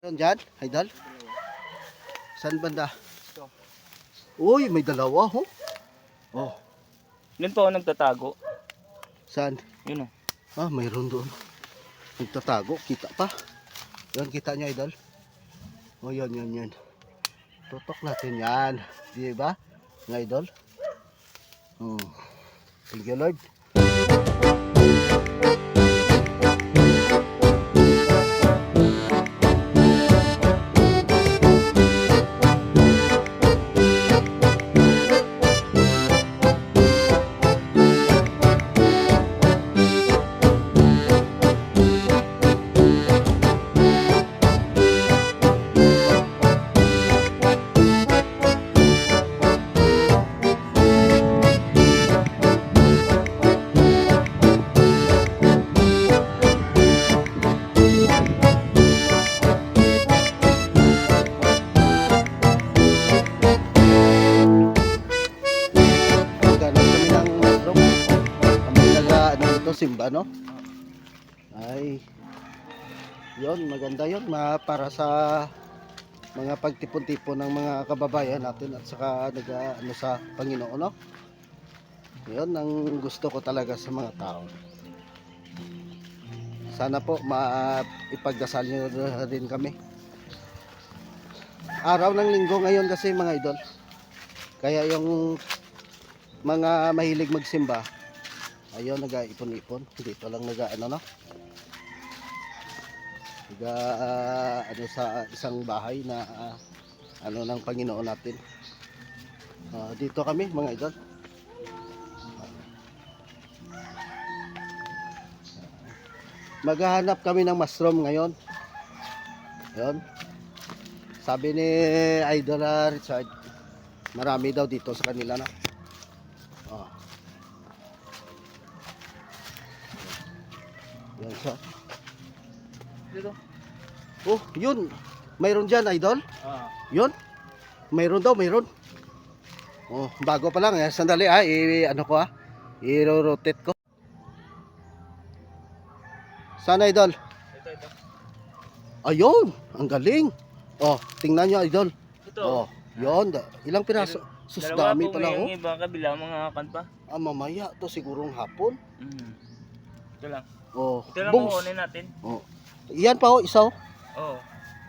Meron dyan, idol? Saan banda? Ito. Uy, may dalawa ho. Oh, Doon po ako nagtatago. saan? Yun o. Mayroon doon. Nagtatago, kita pa. Yan, kita nyo, idol. Oh, yan. Tutok natin yan. Di ba? Nga, idol. Thank you, Lord. Simba, no? Ay, yon, maganda yon, para sa mga pagtipon-tipon ng mga kababayan natin at saka ano sa Panginoon, no? Yon ang gusto ko talaga sa mga tao. Sana po ipagdasal nyo rin kami. Araw ng linggo ngayon kasi, mga idol, kaya yung mga mahilig magsimba, ayun, nag-ipon-ipon. Dito lang ano sa isang bahay na ano ng Panginoon natin. Dito kami, mga idol. Maghahanap kami ng mushroom ngayon. Ayun. Sabi ni Idol Richard, marami daw dito sa kanila, no? Yan siya. Dito. Oh, yun. Mayroon dyan, idol. Yun. Mayroon daw, mayroon. Oh, bago pa lang. Sandali, ano ko, i-rotate ko. Sana, idol. Ito. Ayun, ang galing. Oh, tingnan nyo, idol. Ito. Oh, yun. Ilang piraso? Sus, dami pala, oh. Yung ibang kabila, mga kanpa. Mamaya to sigurong hapon. Ito lang. Oh, Ito lang bungs. kukunin natin. Oh. Iyan pa, oh, isa, oh. Oo.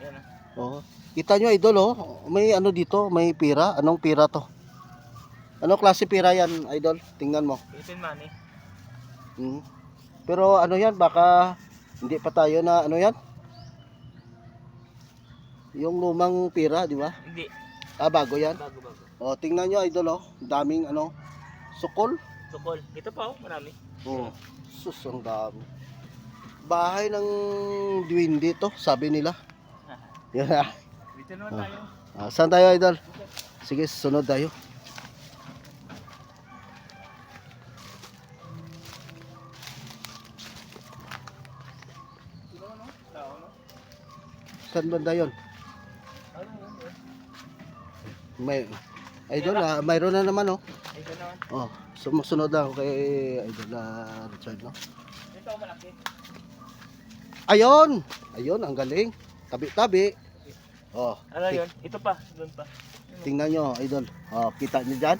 Yan ah. Oh. Kita nyo, idol, oh. May ano dito, may pira. Anong pira to? Anong klase pira yan, idol? Tingnan mo. Philippine money. Pero ano yan, baka hindi pa tayo na ano yan? Yung lumang pira, di ba? Hindi. Bago yan. Bago. Oh, tingnan nyo, idol, oh. Daming ano, sukol. Sukol. Ito pa oh, marami. Oh, sus, ang dami. Bahay ng duwende to, sabi nila. Yan ah. Dito naman tayo. Saan tayo, idol? Sige, sunod tayo. Saan banda yun? May idol, mayroon na naman, oh. Ito naman. Oh, sumusunod ako kay Idol Richard, no? Ito malaki. Ayun, ang galing. Tabi-tabi. Oh, Ano yun? Ito pa. Doon pa. tingnan nyo, idol. Oh, kita nyo dyan?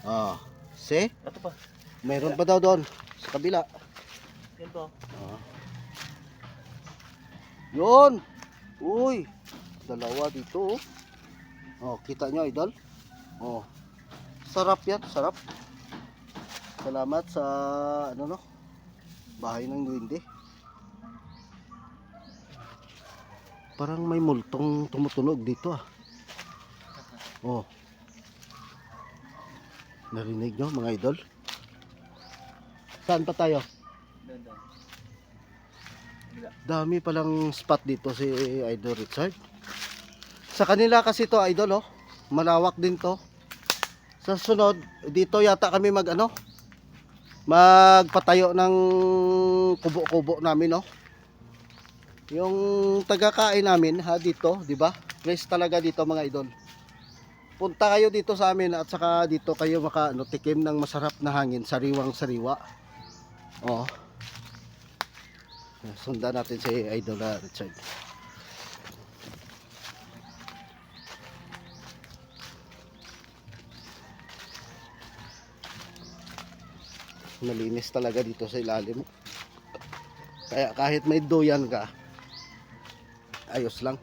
Oh, see? Ito pa. Mayroon pa daw doon sa kabila. Yan po. Oh. Yun. Uy, dalawa dito, oh. Oh, kita nyo, idol? Oh. Sarap yan, sarap. Salamat sa ano, no? Bahay ng duwende. Parang may multong tumutunog dito, ah. Oh. Narinig nyo, mga idol? Saan pa tayo? Doon. Dami palang spot dito si Idol Richard. Sa kanila kasi to, idol, oh. Malawak din to. Sa sunod, dito yata kami magpatayo ng kubo-kubo namin, oh. Yung taga-kain namin, dito, di ba? Place talaga dito, mga idol. Punta kayo dito sa amin at saka dito kayo tikim ng masarap na hangin, sariwang-sariwa. Oh. Sundan natin si Idol Richard. Malinis talaga dito sa ilalim. Kaya kahit may duyan ka, ayos lang.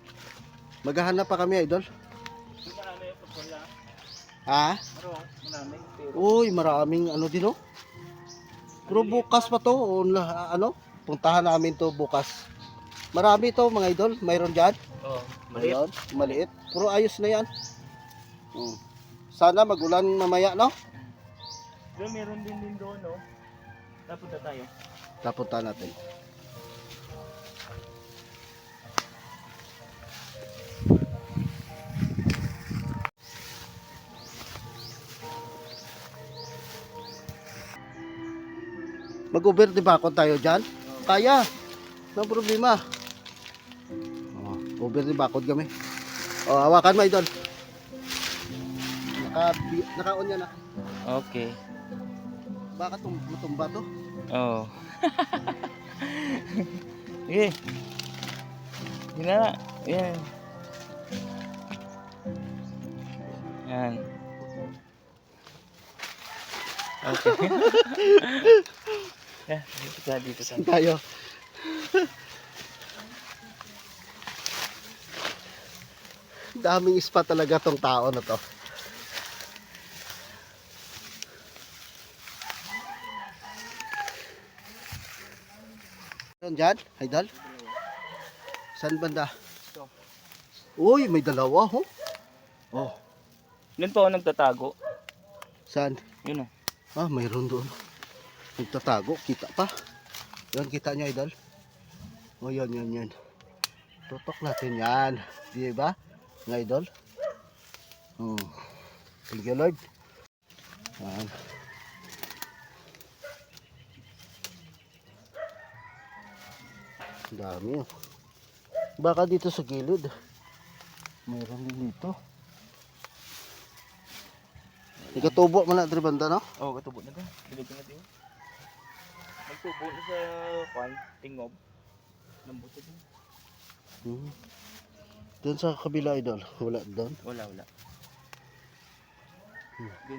Maghahanap pa kami, idol. Yung marami yung pagkula. Ha? Marami. Pero Uy, maraming ano din oh. Pero bukas pa to, ano? Puntahan namin to bukas. Marami to mga idol, mayroon dyan. maliit. Ayun, maliit. Pero ayos na yan. Sana magulan mamaya, no? Doon meron din doon, no? Napunta tayo. Tapunta natin. Mag-over di ba ako tayo dyan? Kaya. No problema. Over di bakod kami. Hawakan mo idol. Naka-on yan na. Okay. Baka tumba to. Oo. Sige. Yun na. Yan. Yan. Okay. Dito sa. Tayo. Daming spot talaga tong tao na to. Diyan, idol? Saan banda? Ito. Uy, may dalawa ho. Oh, Doon po ako nagtatago. saan? Yun o. Mayroon doon. Nagtatago, kita pa. Yan, kita nyo, idol. Yan. Tutok natin yan. Di ba? Nga, idol. Thank you, Lord. Yan. Ang dami, oh. Baka dito sa gilid. Mayroon din dito. Ikatubo mo na, Tribanda, no? Oo, katubo na doon. Bilog na doon. Nagtubo na sa kwan, tingob. Lambuto doon. Doon sa kabila, idol. Wala doon. Wala. Doon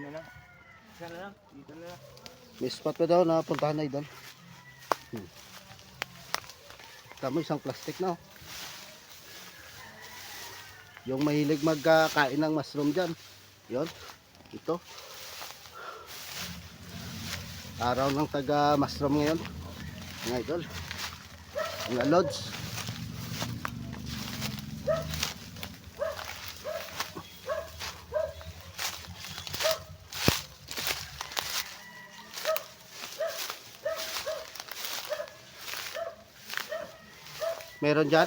na lang. Isa na lang. Dito na lang. May spot pa daw na puntahan na, idol. Tama, isang plastic na, oh. Yung mahilig magkain ng mushroom dyan. Yun. Ito. Araw ng taga mushroom ngayon. Mga idol. Mga lods. Meron dyan?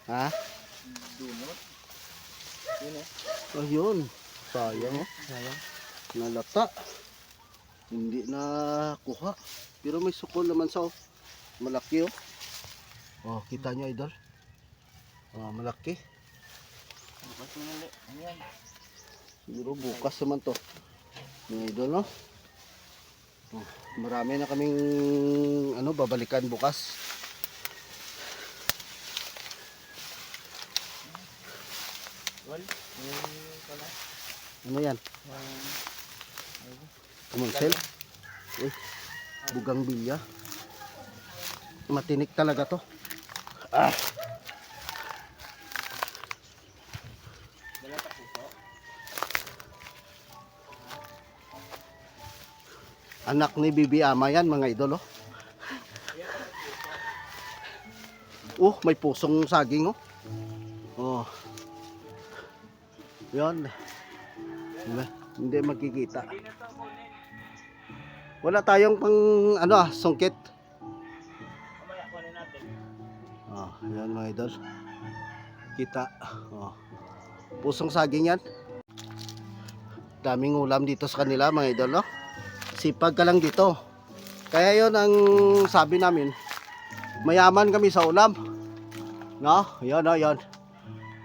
Ha? Dunot. Yun o. Ayun. Sayang, oh. Sayang. Nalata. Hindi na kuha. Pero may sukol naman sa, oh. Malaki, oh. Kita nyo, idol. Malaki. Bukas mo nali. Ayan. Siguro bukas naman to. Mga idol, no? Marami na kaming babalikan bukas. Well, pala. Ano yan? Kamansel? Uy, bugang bilya. Matinik talaga to. Dala pa puso. Anak ni Bibi Ama yan, mga idol, oh. May pusong saging, oh. Yan. Hindi makikita. Wala tayong pang sungkit. Mamaya kunin natin. Yan mga idol. Kita. Pusong saging yan. Daming ulam dito sa kanila mga idol, no? Sipag ka lang dito. Kaya yon ang sabi namin. Mayaman kami sa ulam. No? Yan.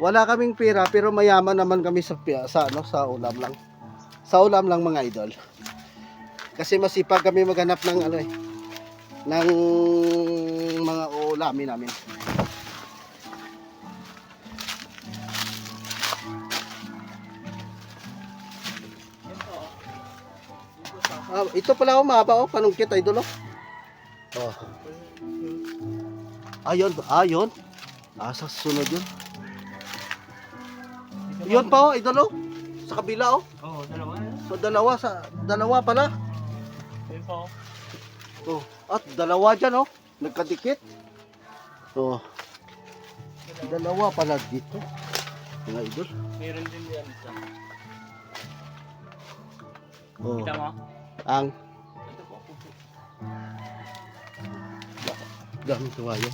Wala kaming pera pero mayaman naman kami sa ulam lang. Sa ulam lang mga idol. Kasi masipag kami maghanap ng ng mga ulamin namin. Ito pala oh, mahaba oh, panungkit idol oh. Oh. Ayun. Sa sunod yun. Yun pa oh, idol oh. Sa kabila oh. Oo, dalawa na. So dalawa pala. Ayun pa, oh. Oh, at dalawa dyan oh. Nagkadikit. Oh. Dalawa pala dito. Mga idol. Meron din yan isa. Oh. Kita mo? Ang Ito po, pupo. daming tuwayo.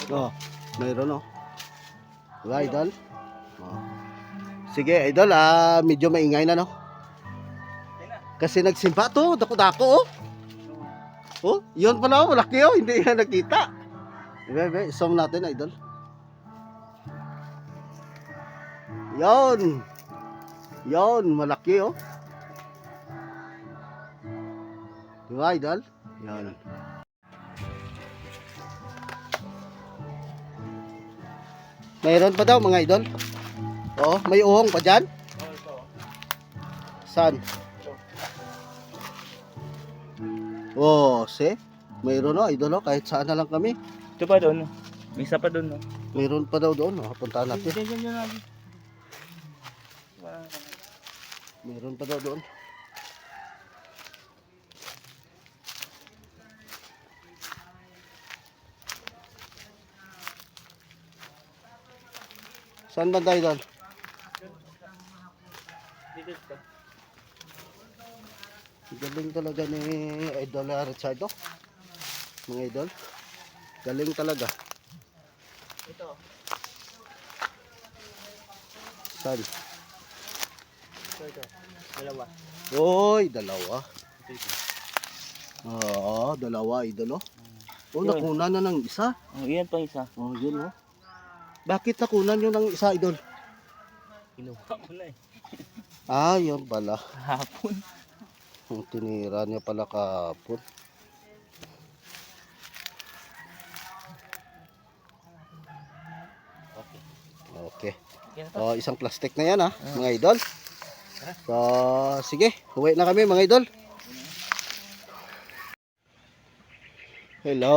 Oh, mayroon oh. Diba, idol? Oh. Sige, idol, medyo maingay na no. Ayun na. Kasi nagsimba to, dako-dako oh. Oh, yun pala oh, malaki oh, hindi yan nakita. Bebe, zoom natin idol. Yon, malaki oh. Diba idol? Yan. Mayroon pa daw mga idol. Oo, may uhong pa dyan. Oo, ito. Saan? Oh, see? Mayroon oh, idol oh, kahit saan na lang kami. Ito pa doon. May isa pa doon, no? Mayroon pa daw doon, oh. Puntahan natin. Diyan natin. Mayroon pa daw doon. Saan ba tayo doon? Dito ito. Galing talaga ni Idol Richard oh. Mga idol. Galing talaga. Ito. Saan? Ito. Dalawa. Oy, dalawa. Ito. Oo, dalawa idol oh. Oh, Yun. nakuna na ng isa. Oh, iyan pa isa. Oh, yun oh. Bakit nakunan yun ng isa idol? Kinuha ko na eh. Yun pala. Hapon. Ang tinira niya pala kahapon. Okay. Okay. Okay na to. So, isang plastic na yan mga idol. So, sige, huwi na kami mga idol. Hello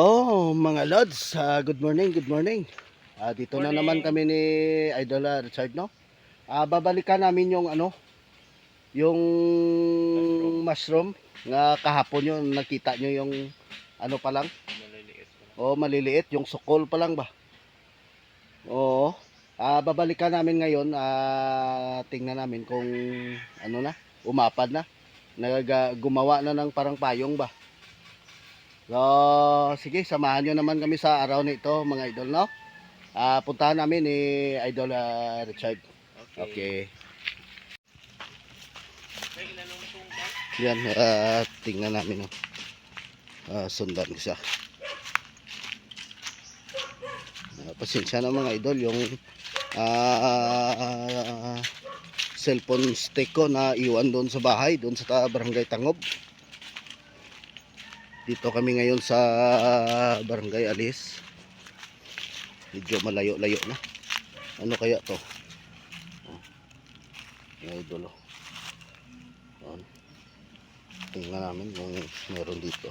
mga lods, good morning. Dito na naman kami ni Idol Richard no. Babalikan namin yung yung mushroom nga kahapon yung nakita nyo yung pa lang. Maliliit pa. Oh, maliliit, yung sukol pa lang ba? Oo. Babalikan namin ngayon, tingnan namin kung umapad na. Gumawa na ng parang payong ba. So, sige, samahan nyo naman kami sa araw na ito mga idol no. Puntahan namin ni Idol Richard. Okay. Yan, tingnan namin sundan ko siya. Pasensya na mga idol yung cellphone stick ko na iwan doon sa bahay, doon sa Barangay Tangob. Dito kami ngayon sa Barangay Alis. Medyo malayo-layo na. Ano kaya to? Idol oh. Tingnan namin kung meron dito.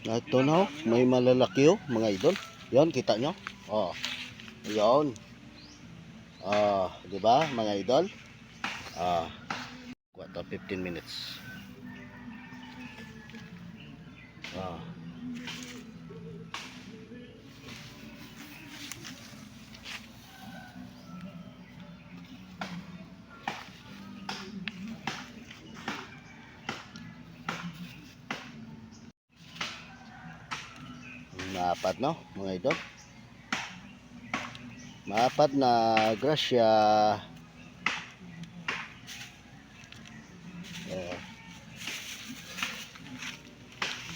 Ito na oh, may malalaki oh, mga idol. Yan, kita nyo? Oh. Yan. Di ba, mga idol? What 15 minutes. Maapat no, mga idol. Maapat na grasya.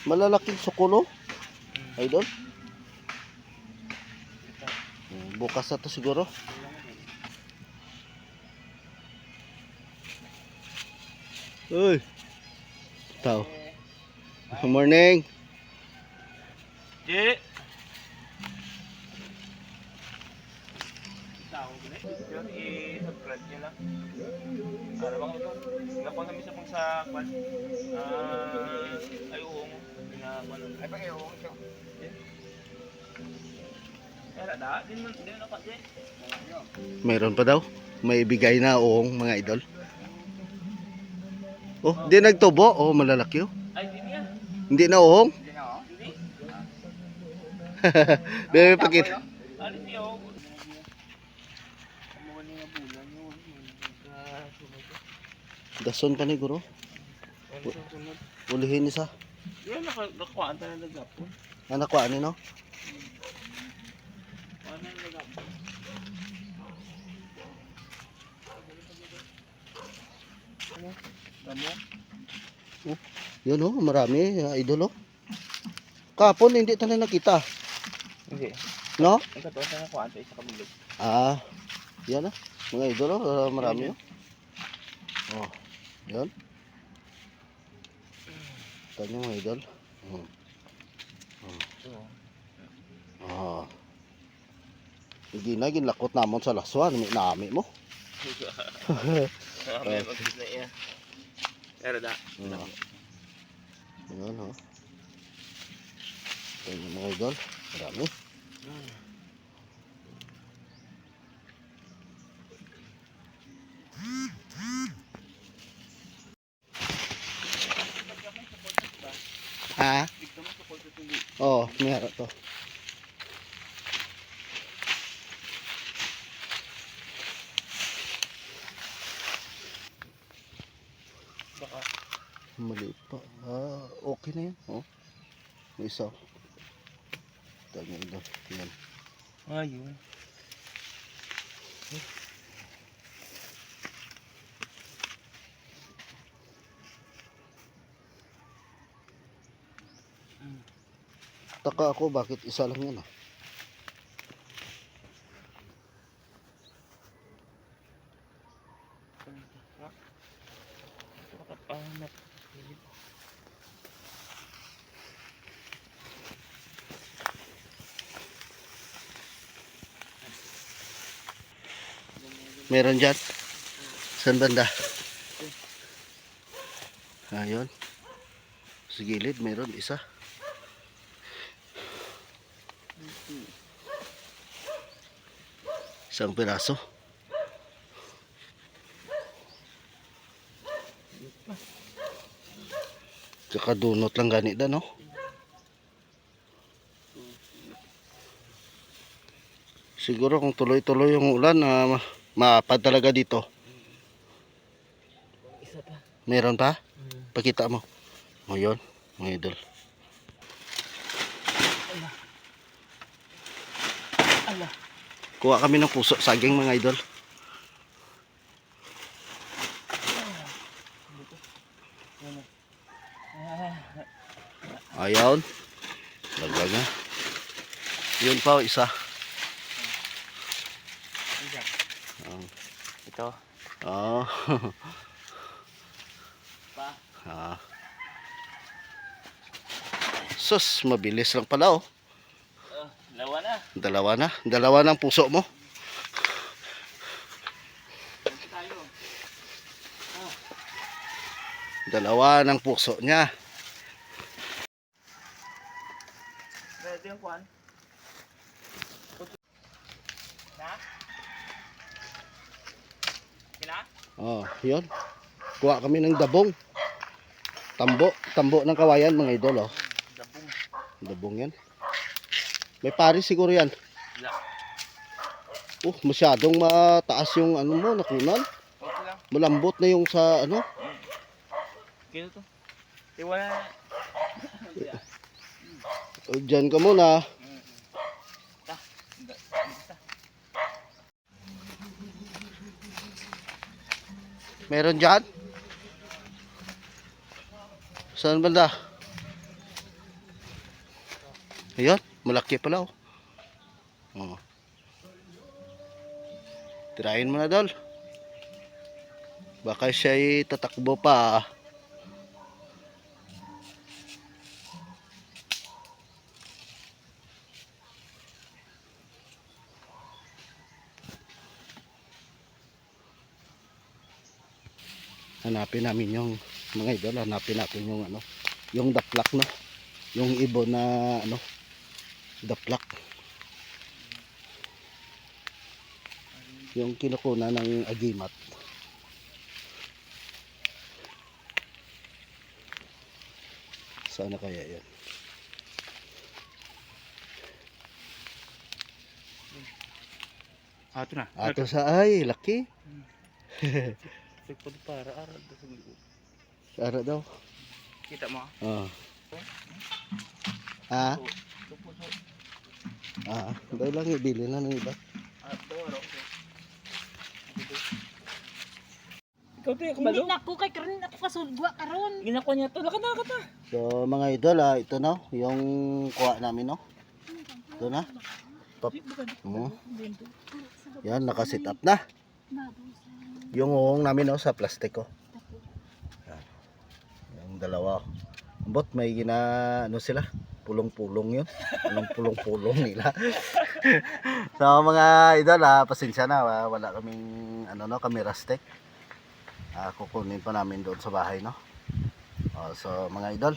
Malalaking sukulo, idol. Bukas na to siguro. Uy, tao. Good morning. Je! Yun, i-subscribe nyo lang. Ano ba ito? Lapang kami sa pang sa kwan. Ay, oo mo. Ay, pag ay, oo siya. Era da, din man, din na pa, din. Mayroon pa daw. May bigay na uong mga idol. Oh, di nagtubo. Oh, malalaki oh. Ay, din yan. Hindi na uong. Hindi na, oh. Hindi. Bebe pakita. Ano niyo? Ano ba niya bulan yun? Dason pa ni guro. Ano sa sunod? Ulihin isa. Yan, nakakuhaan tayo ng lagapon. Anak ko ani no? Ano yung lagapon? Tamo? Yun oh, marami idol oh. Kapon hindi tayo nakita. Hindi. No? Ang katuwa tayo nakakuhaan tayo sa kabilog. Ah, yan ah. Mga idol oh, marami oh. Oh, yan. Tanya mga idol. Ah. Hindi na ginlakot namon sa laswan, may nami mo. May mag-git na iya. Pero da. Yan oh. Tanya mga idol, marami. Ha? Oh, meron to. Baka. Maliit pa. Ah, okay na yan. Oh. May isa. Tanya idol. Yan. Ayun. Taka ako bakit isa lang yan ah. Makapanap. Meron dyan. Saan banda? Ayun. Sa gilid meron isa. Isang piraso. Kakadunot lang ganit no? Siguro kung tuloy-tuloy yung ulan na maapad talaga dito. Isa pa. Meron pa? Pakita mo. O yun, mga idol. Ala. Kuha kami ng puso, saging mga idol. Ayun. Laglag na. Yun pa, isa. Ito. Oh. Pa. Ah. Sus, mabilis lang pala oh. Lawa na. Dalawa na. Dalawa ng puso mo. Tayo. Dalawa ng puso niya. Ito yung kwan. Na? Kina? Oh, yun. Kuha kami ng dabong. Tambo ng kawayan mga idol oh. Dabong. Dabong yan. May pari siguro yan. Wala. Masyadong mataas yung ano mo, nakunan. Okay lang. Malambot na yung sa ano. Kino to? Iwala na. Diyan ka muna. Ta. Meron dyan? Saan banda? Ayun, malaki pala oh. Oh. Tirahin mo na dol. Baka siya'y tatakbo pa. Hanapin namin yung mga idol, hanapin natin yung ano, yung daplak, no, yung ibon na ano, daplak, yung kinukuna ng agimat. Sana kaya yan? Ato na. Ato sa ay laki. Sipod para aral sa likod. Ara daw. Kita mo? Ah. Ah, Puso. daw lang ibili na ng iba. Ito araw. Ikaw tayo Hindi kabalo. na ako kay karon ako kasulgwa karon. Ginakuha niya to. Lakad na. So mga idol, ito no, yung kuha namin, no. Ito na. Top. Yan, nakasit up na. Yung uong namin, no, sa plastic, oh. Yan. Yung dalawa. Ambot, may ano sila, pulong-pulong yun. Anong pulong-pulong nila. So mga idol, pasensya na, wala kaming ano, no, camera stick. Kukunin pa namin doon sa bahay, no. So mga idol,